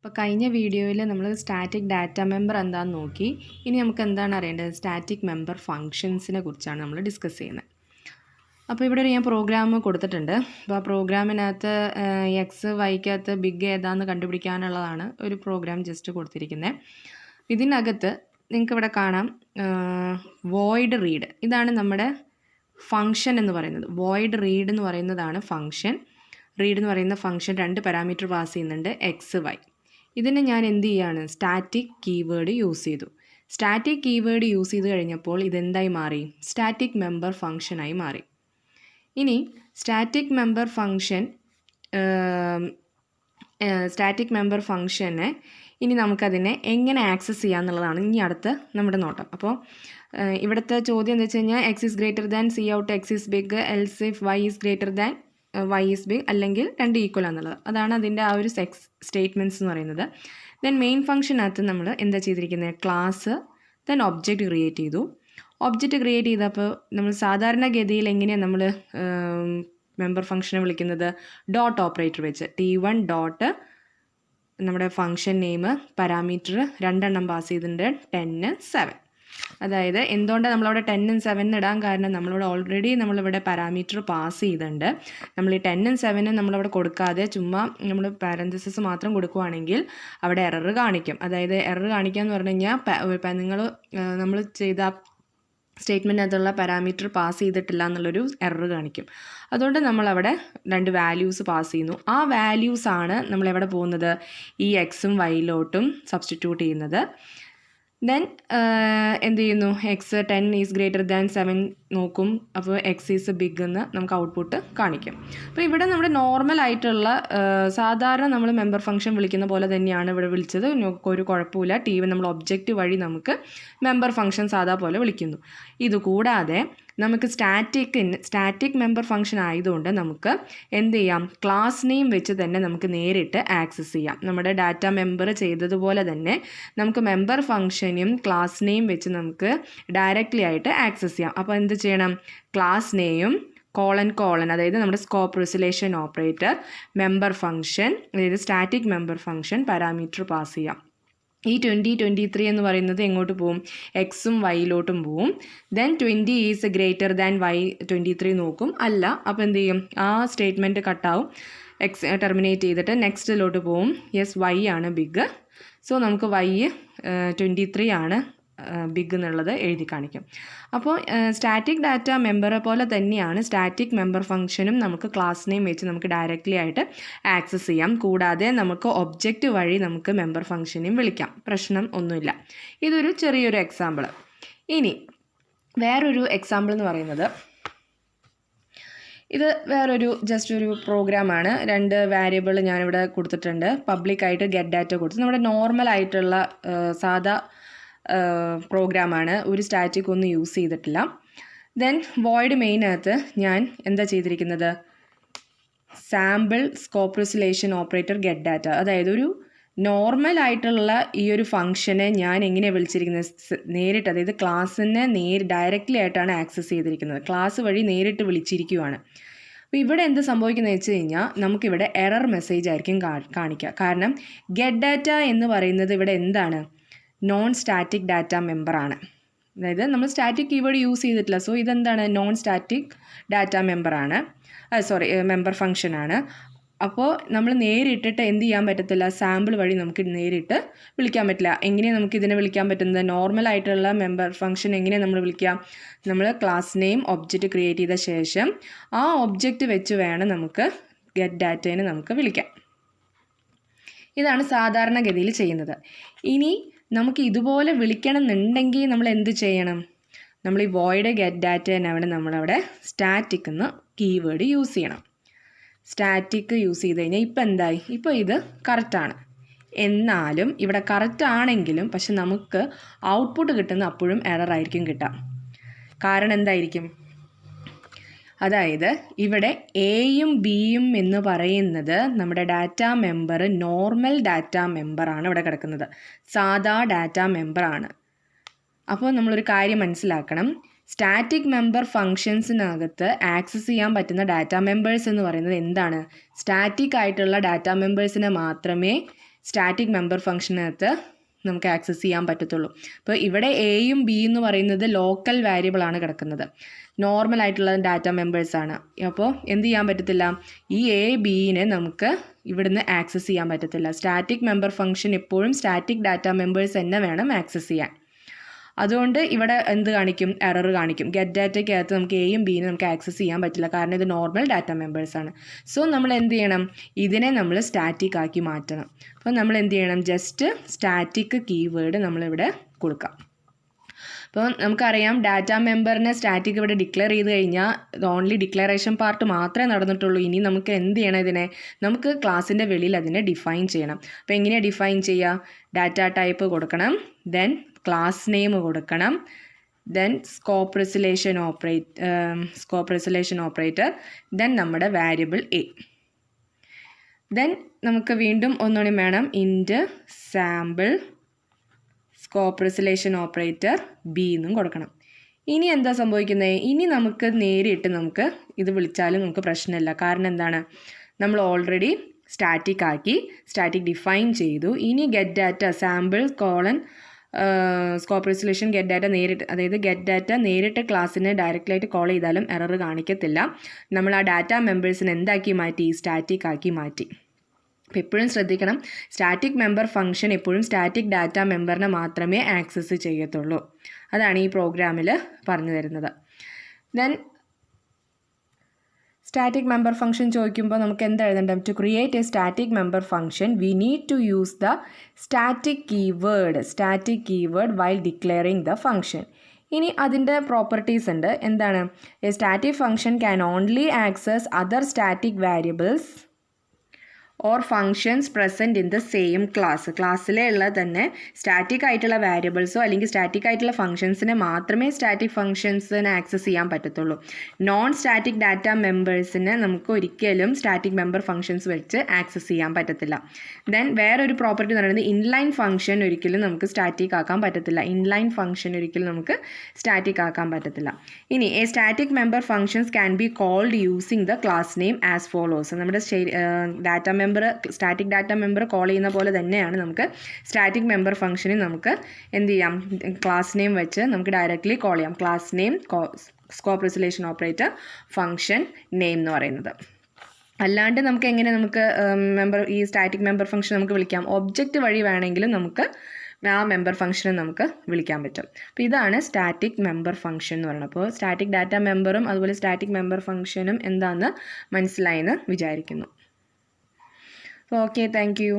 അപ്പോൾ കഴിഞ്ഞ വീഡിയോയിൽ നമ്മൾ സ്റ്റാറ്റിക് ഡാറ്റ മെമ്പർ എന്താണെന്ന് നോക്കി. ഇനി നമുക്ക് എന്താണ് അറിയേണ്ടത്? സ്റ്റാറ്റിക് മെമ്പർ ഫങ്ഷൻസിനെ കുറിച്ചാണ് നമ്മൾ ഡിസ്കസ് ചെയ്യുന്നത്. അപ്പോൾ ഇവിടെ ഞാൻ പ്രോഗ്രാം കൊടുത്തിട്ടുണ്ട്. അപ്പോൾ ആ പ്രോഗ്രാമിനകത്ത് എക്സ് വൈക്കകത്ത് ബിഗ് ഏതാണെന്ന് കണ്ടുപിടിക്കാനുള്ളതാണ് ഒരു പ്രോഗ്രാം ജസ്റ്റ് കൊടുത്തിരിക്കുന്നത്. ഇതിനകത്ത് നിങ്ങൾക്ക് ഇവിടെ കാണാം വോയിഡ് റീഡ്. ഇതാണ് നമ്മുടെ ഫങ്ഷൻ എന്ന് പറയുന്നത്. വോയിഡ് റീഡ് എന്ന് പറയുന്നതാണ് ഫങ്ഷൻ. റീഡ് എന്ന് പറയുന്ന ഫങ്ഷൻ 2 പാരാമീറ്റർ പാസ് ചെയ്യുന്നുണ്ട്, എക്സ് വൈ. ഇതിന് ഞാൻ എന്ത് ചെയ്യാണ്? സ്റ്റാറ്റിക് കീവേഡ് യൂസ് ചെയ്തു. സ്റ്റാറ്റിക് കീവേഡ് യൂസ് ചെയ്ത് കഴിഞ്ഞപ്പോൾ ഇതെന്തായി മാറി? സ്റ്റാറ്റിക് മെമ്പർ ഫങ്ഷനായി മാറി. ഇനി സ്റ്റാറ്റിക് മെമ്പർ ഫങ്ഷനെ ഇനി നമുക്കതിനെ എങ്ങനെ ആക്സസ് ചെയ്യാമെന്നുള്ളതാണ് ഇനി അടുത്ത നമ്മുടെ നോട്ടം. അപ്പോൾ ഇവിടുത്തെ ചോദ്യം എന്താ വെച്ച് കഴിഞ്ഞാൽ X is greater than C out X is big else if Y is greater than Y is big, അല്ലെങ്കിൽ 2 ഈക്വൽ എന്നുള്ളത്. അതാണ് അതിൻ്റെ ആ ഒരു സ്റ്റേറ്റ്മെൻറ്റ്സ് എന്ന് പറയുന്നത്. ദെൻ മെയിൻ ഫംഗ്ഷനകത്ത് നമ്മൾ എന്താ ചെയ്തിരിക്കുന്നത്? ക്ലാസ്, ദെൻ ഒബ്ജക്റ്റ് ക്രിയേറ്റ് ചെയ്തു. ഒബ്ജക്റ്റ് ക്രിയേറ്റ് ചെയ്തപ്പോൾ നമ്മൾ സാധാരണഗതിയിൽ എങ്ങനെയാണ് നമ്മൾ മെമ്പർ ഫംഗ്ഷനെ വിളിക്കുന്നത്? ഡോട്ട് ഓപ്പറേറ്റർ വെച്ച് T1 ഡോട്ട് നമ്മുടെ ഫംഗ്ഷൻ നെയിം പാരാമീറ്റർ 2 പാസ് ചെയ്തിട്ടുണ്ട്, 10, 7. അതായത് എന്തുകൊണ്ടാണ് നമ്മളവിടെ 10 7 ഇടാൻ കാരണം? നമ്മളിവിടെ ഓൾറെഡി നമ്മളിവിടെ പാരാമീറ്റർ പാസ് ചെയ്തിട്ടുണ്ട്. നമ്മൾ ഈ 10 7 നമ്മളവിടെ കൊടുക്കാതെ ചുമ്മാ നമ്മൾ പാരന്തസിസ് മാത്രം കൊടുക്കുകയാണെങ്കിൽ അവിടെ എറർ കാണിക്കും. അതായത് എറർ കാണിക്കുക എന്ന് പറഞ്ഞു കഴിഞ്ഞാൽ നമ്മൾ ചെയ്ത സ്റ്റേറ്റ്മെൻറ്റിനകത്തുള്ള പാരാമീറ്റർ പാസ് ചെയ്തിട്ടില്ല എന്നുള്ളൊരു എറർ കാണിക്കും. അതുകൊണ്ട് നമ്മളവിടെ 2 വാല്യൂസ് പാസ് ചെയ്യുന്നു. ആ വാല്യൂസാണ് നമ്മളെവിടെ പോകുന്നത്? ഈ എക്സും വൈയിലോട്ടും സബ്സ്റ്റിറ്റ്യൂട്ട് ചെയ്യുന്നത്. ദെൻ എന്ത് ചെയ്യുന്നു? എക്സ് 10 ഈസ് ഗ്രേറ്റർ ദാൻ 7 നോക്കും. അപ്പോൾ എക്സ് ഈസ് ബിഗ് എന്ന് നമുക്ക് ഔട്ട്പുട്ട് കാണിക്കും. അപ്പോൾ ഇവിടെ നമ്മുടെ നോർമൽ ആയിട്ടുള്ള സാധാരണ നമ്മൾ മെമ്പർ ഫംഗ്ഷൻ വിളിക്കുന്ന പോലെ തന്നെയാണ് ഇവിടെ വിളിച്ചത്. ഒരു കുഴപ്പമില്ല. നമ്മൾ ഒബ്ജക്റ്റ് വഴി നമുക്ക് മെമ്പർ ഫംഗ്ഷൻ സാധാ പോലെ വിളിക്കുന്നു. ഇതുകൂടാതെ നമുക്ക് സ്റ്റാറ്റിക് മെമ്പർ ഫംഗ്ഷൻ ആയതുകൊണ്ട് നമുക്ക് എന്ത് ചെയ്യാം? ക്ലാസ് നെയിം വെച്ച് തന്നെ നമുക്ക് നേരിട്ട് ആക്സസ് ചെയ്യാം. നമ്മുടെ ഡാറ്റ മെമ്പർ ചെയ്തതുപോലെ തന്നെ നമുക്ക് മെമ്പർ ഫംഗ്ഷനും ക്ലാസ് നെയിം വെച്ച് നമുക്ക് ഡയറക്റ്റ്ലി ആയിട്ട് ആക്സസ് ചെയ്യാം. അപ്പോൾ എന്ത് ചെയ്യണം? ക്ലാസ് നെയിം കോളൻ അതായത് നമ്മുടെ scope resolution operator member function, അതായത് static member function parameter pass ചെയ്യാം. ഈ 20 23 എന്ന് പറയുന്നത് എങ്ങോട്ട് പോവും? എക്സും വൈയിലോട്ടും പോവും. Then 20 is greater than Y 23 നോക്കും. അല്ല, അപ്പോൾ എന്ത് ചെയ്യും? ആ സ്റ്റേറ്റ്മെൻറ്റ് കട്ടാവും. എക്സ് ടെർമിനേറ്റ് ചെയ്തിട്ട് നെക്സ്റ്റിലോട്ട് പോവും. യെസ്, വൈ ആണ് ബിഗ്. സോ നമുക്ക് വൈ 23 ആണ് ബിഗ് എന്നുള്ളത് എഴുതി കാണിക്കും. അപ്പോൾ സ്റ്റാറ്റിക് ഡാറ്റ മെമ്പറെ പോലെ തന്നെയാണ് സ്റ്റാറ്റിക് മെമ്പർ ഫംഗ്ഷനും നമുക്ക് ക്ലാസ് നെയിം വെച്ച് നമുക്ക് ഡയറക്റ്റ്ലി ആയിട്ട് ആക്സസ് ചെയ്യാം. കൂടാതെ നമുക്ക് ഒബ്ജക്റ്റ് വഴി നമുക്ക് മെമ്പർ ഫംഗ്ഷനെയും വിളിക്കാം. പ്രശ്നം ഒന്നുമില്ല. ഇതൊരു ചെറിയൊരു എക്സാമ്പിൾ. ഇനി വേറൊരു എക്സാമ്പിൾ എന്ന് പറയുന്നത്, ഇത് വേറൊരു ജസ്റ്റ് ഒരു പ്രോഗ്രാമാണ്. 2 വേരിയബിൾ ഞാനിവിടെ കൊടുത്തിട്ടുണ്ട്. പബ്ലിക്കായിട്ട് ഗെറ്റ് ഡാറ്റ കൊടുത്ത് നമ്മുടെ നോർമൽ ആയിട്ടുള്ള സാധാ പ്രോഗ്രാമാണ്. ഒരു സ്റ്റാറ്റിക് ഒന്നും യൂസ് ചെയ്തിട്ടില്ല. ദെൻ വോയിഡ് മെയിനകത്ത് ഞാൻ എന്താ ചെയ്തിരിക്കുന്നത്? Sample scope resolution operator get data, അതായത് ഒരു നോർമൽ ആയിട്ടുള്ള ഈ ഒരു ഫംഗ്ഷനെ ഞാൻ എങ്ങനെയാണ് വിളിച്ചിരിക്കുന്നത്? നേരിട്ട്, അതായത് ക്ലാസ്സിനെ ഡയറക്റ്റ്ലി ആയിട്ടാണ് ആക്സസ് ചെയ്തിരിക്കുന്നത്. ക്ലാസ് വഴി നേരിട്ട് വിളിച്ചിരിക്കുകയാണ്. അപ്പോൾ ഇവിടെ എന്ത് സംഭവിക്കുന്നത് വെച്ച് കഴിഞ്ഞാൽ നമുക്കിവിടെ എറർ മെസ്സേജ് ആയിരിക്കും കാണിക്കുക. കാരണം ഗെറ്റ് ഡാറ്റ എന്ന് പറയുന്നത് ഇവിടെ എന്താണ്? നോൺ സ്റ്റാറ്റിക് ഡാറ്റ മെമ്പറാണ്. അതായത് നമ്മൾ സ്റ്റാറ്റിക് കീവേഡ് യൂസ് ചെയ്തിട്ടില്ല. സോ ഇതെന്താണ്? നോൺ സ്റ്റാറ്റിക് ഡാറ്റ മെമ്പറാണ്. മെമ്പർ ഫംഗ്ഷനാണ്. അപ്പോൾ നമ്മൾ നേരിട്ടിട്ട് എന്ത് ചെയ്യാൻ പറ്റത്തില്ല? സാമ്പിൾ വഴി നമുക്ക് നേരിട്ട് വിളിക്കാൻ പറ്റില്ല. എങ്ങനെയാണ് നമുക്ക് ഇതിനെ വിളിക്കാൻ പറ്റുന്നത്? നോർമൽ ആയിട്ടുള്ള മെമ്പർ ഫംഗ്ഷൻ എങ്ങനെയാണ് നമ്മൾ വിളിക്കുക? നമ്മൾ ക്ലാസ് നെയിം ഒബ്ജക്റ്റ് ക്രിയേറ്റ് ചെയ്ത ശേഷം ആ ഒബ്ജക്റ്റ് വെച്ച് വേണം നമുക്ക് ഗെറ്റ് ഡാറ്റേനെ നമുക്ക് വിളിക്കാം. ഇതാണ് സാധാരണഗതിയിൽ ചെയ്യുന്നത്. ഇനി നമുക്ക് ഇതുപോലെ വിളിക്കണം എന്നുണ്ടെങ്കിൽ നമ്മൾ എന്ത് ചെയ്യണം? നമ്മൾ ഈ വോയിഡ് ഗെറ്റ് ഡാറ്റേനാണ് നമ്മളവിടെ സ്റ്റാറ്റിക് എന്ന് കീവേഡ് യൂസ് ചെയ്യണം. സ്റ്റാറ്റിക് യൂസ് ചെയ്ത് കഴിഞ്ഞാൽ ഇപ്പോൾ എന്തായി? ഇപ്പോൾ ഇത് കറക്റ്റാണ്. എന്നാലും ഇവിടെ കറക്റ്റ് ആണെങ്കിലും പക്ഷെ നമുക്ക് ഔട്ട്പുട്ട് കിട്ടുന്ന അപ്പോഴും എറർ ആയിരിക്കും കിട്ടുക. കാരണം എന്തായിരിക്കും? അതായത് ഇവിടെ എയും ബിയും എന്ന് പറയുന്നത് നമ്മുടെ ഡാറ്റ മെമ്പർ നോർമൽ ഡാറ്റ മെമ്പറാണ് ഇവിടെ കിടക്കുന്നത്. സാധാ ഡാറ്റ മെമ്പറാണ്. അപ്പോൾ നമ്മളൊരു കാര്യം മനസ്സിലാക്കണം. സ്റ്റാറ്റിക് മെമ്പർ ഫങ്ഷൻസിനകത്ത് ആക്സസ് ചെയ്യാൻ പറ്റുന്ന ഡാറ്റ മെമ്പേഴ്സ് എന്ന് പറയുന്നത് എന്താണ്? സ്റ്റാറ്റിക് ആയിട്ടുള്ള ഡാറ്റ മെമ്പേഴ്സിനെ മാത്രമേ സ്റ്റാറ്റിക് മെമ്പർ ഫംഗ്ഷനകത്ത് നമുക്ക് ആക്സസ് ചെയ്യാൻ പറ്റത്തുള്ളൂ. അപ്പോൾ ഇവിടെ എയും ബി എന്ന് പറയുന്നത് ലോക്കൽ വേരിയബിളാണ് കിടക്കുന്നത്, നോർമൽ ആയിട്ടുള്ള ഡാറ്റ മെമ്പേഴ്സാണ്. അപ്പോൾ എന്ത് ചെയ്യാൻ പറ്റത്തില്ല, ഈ എ ബിനെ നമുക്ക് ഇവിടുന്ന് ആക്സസ് ചെയ്യാൻ പറ്റത്തില്ല. സ്റ്റാറ്റിക് മെമ്പർ ഫംഗ്ഷൻ എപ്പോഴും സ്റ്റാറ്റിക് ഡാറ്റ മെമ്പേഴ്സ് തന്നെ വേണം ആക്സസ് ചെയ്യാൻ. അതുകൊണ്ട് ഇവിടെ എന്ത് കാണിക്കും, എറർ കാണിക്കും. ഗെറ്റ് ഡാറ്റയ്ക്കകത്ത് നമുക്ക് എയും ബിയും നമുക്ക് ആക്സസ് ചെയ്യാൻ പറ്റില്ല, കാരണം ഇത് നോർമൽ ഡാറ്റ മെമ്പേഴ്സാണ്. സോ നമ്മൾ എന്ത് ചെയ്യണം, ഇതിനെ നമ്മൾ സ്റ്റാറ്റിക് ആക്കി മാറ്റണം. അപ്പോൾ നമ്മൾ എന്ത് ചെയ്യണം, ജസ്റ്റ് സ്റ്റാറ്റിക് കീവേഡ് നമ്മളിവിടെ കൊടുക്കാം. അപ്പോൾ നമുക്കറിയാം ഡാറ്റ മെമ്പറിനെ സ്റ്റാറ്റിക് ഇവിടെ ഡിക്ലെയർ ചെയ്ത് കഴിഞ്ഞാൽ ഓൺലി ഡിക്ലറേഷൻ പാർട്ട് മാത്രമേ നടന്നിട്ടുള്ളൂ. ഇനി നമുക്ക് എന്ത് ചെയ്യണം, ഇതിനെ നമുക്ക് ക്ലാസ്സിൻ്റെ വെളിയിൽ അതിനെ ഡിഫൈൻ ചെയ്യണം. അപ്പോൾ എങ്ങനെയാണ് ഡിഫൈൻ ചെയ്യുക, ഡാറ്റ ടൈപ്പ് കൊടുക്കണം, ദെൻ ക്ലാസ് നെയിം കൊടുക്കണം, then scope resolution operator, then നമ്മുടെ വേരിയബിൾ എ, ദെൻ നമുക്ക് വീണ്ടും ഒന്നുകൂടി വേണം int sample scope resolution operator B എന്നും കൊടുക്കണം. ഇനി എന്താ സംഭവിക്കുന്നത്, ഇനി നമുക്ക് നേരിട്ട് നമുക്ക് ഇത് വിളിച്ചാലും നമുക്ക് പ്രശ്നമില്ല. കാരണം എന്താണ്, നമ്മൾ ഓൾറെഡി സ്റ്റാറ്റിക് ആക്കി, സ്റ്റാറ്റിക് ഡിഫൈൻ ചെയ്തു. ഇനി get data sample colon scope resolution get data നേരിട്ട്, അതായത് ഗെറ്റ് ഡാറ്റ നേരിട്ട് ക്ലാസ്സിനെ ഡയറക്റ്റ്ലായിട്ട് കോൾ ചെയ്താലും എറർ കാണിക്കത്തില്ല. നമ്മൾ ആ ഡാറ്റ മെമ്പേഴ്സിനെ എന്താക്കി മാറ്റി, സ്റ്റാറ്റിക് ആക്കി മാറ്റി. അപ്പോൾ എപ്പോഴും ശ്രദ്ധിക്കണം, സ്റ്റാറ്റിക് മെമ്പർ ഫംഗ്ഷൻ എപ്പോഴും സ്റ്റാറ്റിക് ഡാറ്റ മെമ്പറിനെ മാത്രമേ ആക്സസ് ചെയ്യത്തുള്ളൂ. അതാണ് ഈ പ്രോഗ്രാമിൽ പറഞ്ഞു തരുന്നത്. ദെൻ സ്റ്റാറ്റിക് മെമ്പർ ഫംഗ്ഷൻ ചോദിക്കുമ്പോൾ നമുക്ക് എന്താ എഴുതേണ്ടത്, to create a static member function we need to use the static keyword while declaring the function. ഇനി അതിൻ്റെ പ്രോപ്പർട്ടീസ് ഉണ്ട്. എന്താണ്, a static function can only access other static variables or functions present in the same ക്ലാസ്സിലെ ഉള്ള തന്നെ static ആയിട്ടുള്ള വേരിയബിൾസോ അല്ലെങ്കിൽ static ആയിട്ടുള്ള ഫങ്ഷൻസിനെ മാത്രമേ സ്റ്റാറ്റിക് ഫങ്ഷൻസിനെ ആക്സസ് ചെയ്യാൻ പറ്റത്തുള്ളൂ. നോൺ സ്റ്റാറ്റിക് ഡാറ്റ മെമ്പേഴ്സിനെ നമുക്ക് ഒരിക്കലും സ്റ്റാറ്റിക് മെമ്പർ ഫങ്ഷൻസ് വെച്ച് ആക്സസ് ചെയ്യാൻ പറ്റത്തില്ല. ദെൻ വേറൊരു പ്രോപ്പർട്ടി എന്ന് പറയുന്നത് ഇൻലൈൻ ഫങ്ഷൻ ഒരിക്കലും നമുക്ക് സ്റ്റാറ്റിക് ആക്കാൻ പറ്റത്തില്ല. ഇനി a static member functions can be called using the class name as follows. നമ്മുടെ സ്റ്റാറ്റിക് ഡാറ്റ മെമ്പർ കോൾ ചെയ്യുന്ന പോലെ തന്നെയാണ് നമുക്ക് സ്റ്റാറ്റിക് മെമ്പർ ഫംഗ്ഷനെ നമുക്ക് എന്ത് ചെയ്യാം, ക്ലാസ് നെയിം വെച്ച് നമുക്ക് ഡയറക്റ്റ്ലി കോൾ ചെയ്യാം. Class name scope resolution operator function name എന്ന് പറയുന്നത്. അല്ലാണ്ട് നമുക്ക് എങ്ങനെ ഈ സ്റ്റാറ്റിക് മെമ്പർ ഫംഗ്ഷൻ നമുക്ക് വിളിക്കാം, ഒബ്ജക്റ്റ് വഴി വേണമെങ്കിലും നമുക്ക് ആ മെമ്പർ ഫംഗ്ഷനെ നമുക്ക് വിളിക്കാൻ പറ്റും. അപ്പോൾ ഇതാണ് സ്റ്റാറ്റിക് മെമ്പർ ഫംഗ്ഷൻ എന്ന് പറയുന്നത്. അപ്പോൾ സ്റ്റാറ്റിക് ഡാറ്റ മെമ്പറും അതുപോലെ സ്റ്റാറ്റിക് മെമ്പർ ഫംഗ്ഷനും എന്താണെന്ന് മനസ്സിലായെന്ന് വിചാരിക്കുന്നു. Okay, thank you.